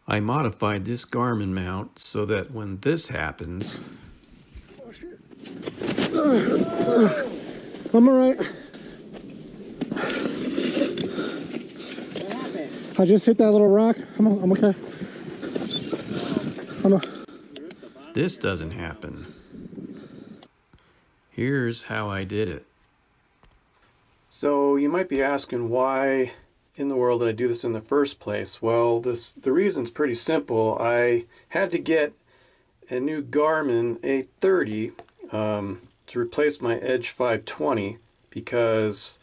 I modified this Garmin mount so that when this happens, Oh, shit. I'm alright. What happened? I just hit that little rock. I'm okay. this doesn't happen. Here's how I did it. So you might be asking, why in the world did I do this in the first place? Well, the reason's pretty simple. I had to get a new Garmin 830 to replace my Edge 520 because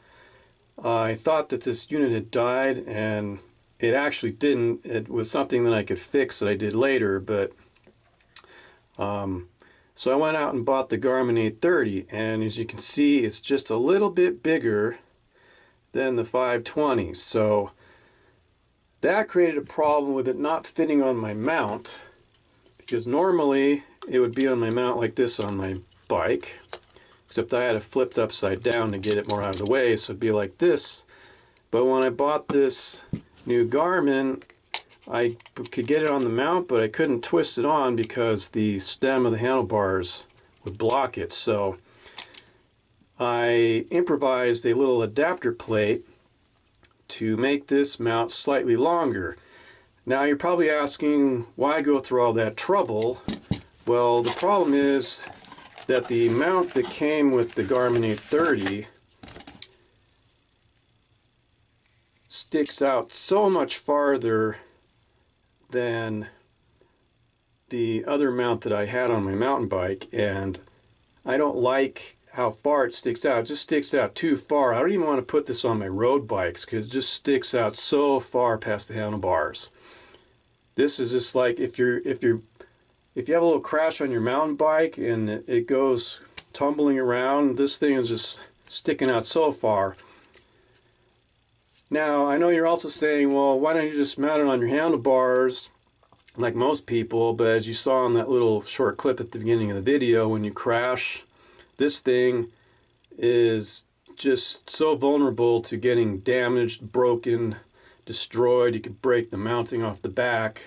I thought that this unit had died, and it actually didn't. It was something that I could fix that I did later, but so I went out and bought the Garmin 830, and as you can see, it's just a little bit bigger than the 520. So that created a problem with it not fitting on my mount, because normally it would be on my mount like this on my bike, except I had it flipped upside down to get it more out of the way, so it'd be like this. But when I bought this new Garmin, I could get it on the mount, but I couldn't twist it on because the stem of the handlebars would block it. So I improvised a little adapter plate to make this mount slightly longer. Now you're probably asking, why go through all that trouble? Well, the problem is that the mount that came with the Garmin 830 sticks out so much farther than the other mount that I had on my mountain bike, and I don't like how far it sticks out. It just sticks out too far. I don't even want to put this on my road bikes because it just sticks out so far past the handlebars. This is just like if you have a little crash on your mountain bike and it goes tumbling around, this thing is just sticking out so far. Now, I know you're also saying, well, why don't you just mount it on your handlebars like most people? But as you saw in that little short clip at the beginning of the video, when you crash, this thing is just so vulnerable to getting damaged, broken, destroyed. You could break the mounting off the back,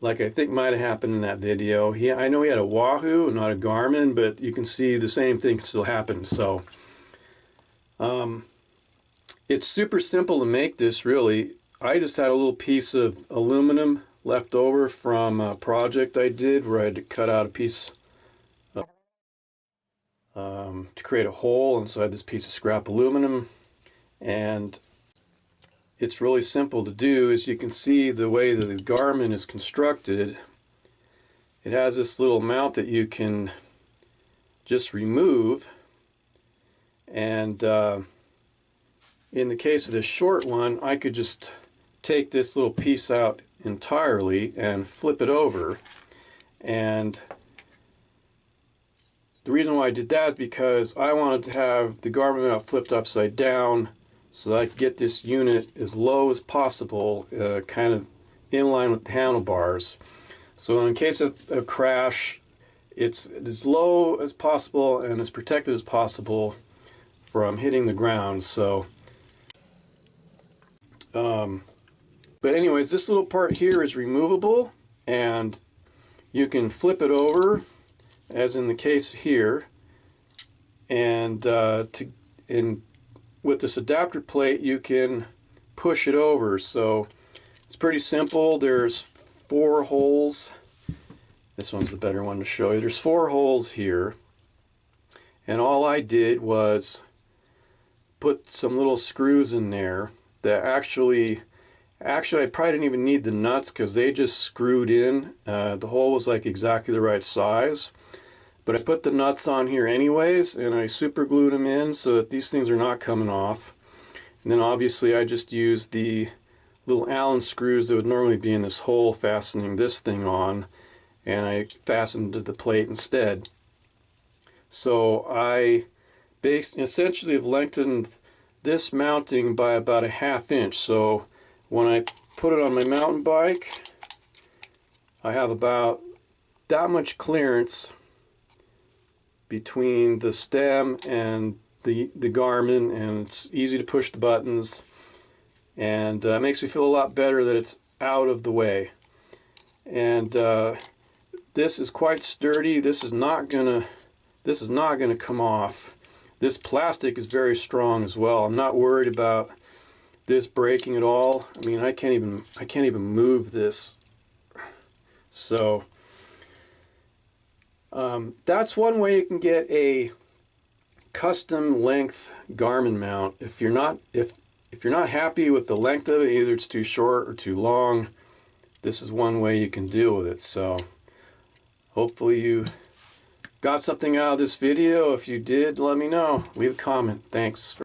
like I think might have happened in that video. I know he had a Wahoo, not a Garmin, but you can see the same thing still happened. So it's super simple to make this, really. I just had a little piece of aluminum left over from a project I did where I had to cut out a piece to create a hole, and so I had this piece of scrap aluminum, and it's really simple to do. As you can see, the way that the Garmin is constructed, it has this little mount that you can just remove, and in the case of this short one, I could just take this little piece out entirely and flip it over. And the reason why I did that is because I wanted to have the Garmin mount flipped upside down so that I could get this unit as low as possible, kind of in line with the handlebars. So in case of a crash, it's as low as possible and as protected as possible from hitting the ground. So but anyways, this little part here is removable, and you can flip it over, as in the case here, and with this adapter plate you can push it over. So it's pretty simple. There's 4 holes. This one's the better one to show you. There's 4 holes here, and all I did was put some little screws in there that actually I probably didn't even need the nuts because they just screwed in. The hole was like exactly the right size, but I put the nuts on here anyways, and I super glued them in so that these things are not coming off. And then obviously I just used the little Allen screws that would normally be in this hole fastening this thing on, and I fastened to the plate instead. So I essentially have lengthened this mounting by about a 1/2 inch. So when I put it on my mountain bike, I have about that much clearance between the stem and the Garmin, and it's easy to push the buttons, and it makes me feel a lot better that it's out of the way. and this is quite sturdy. This is not gonna come off. This plastic is very strong as well. I'm not worried about this breaking at all. I mean, I can't even move this. So that's one way you can get a custom length Garmin mount. If you're not happy with the length of it, either it's too short or too long, this is one way you can deal with it. So hopefully you got something out of this video. If you did, let me know. Leave a comment. Thanks.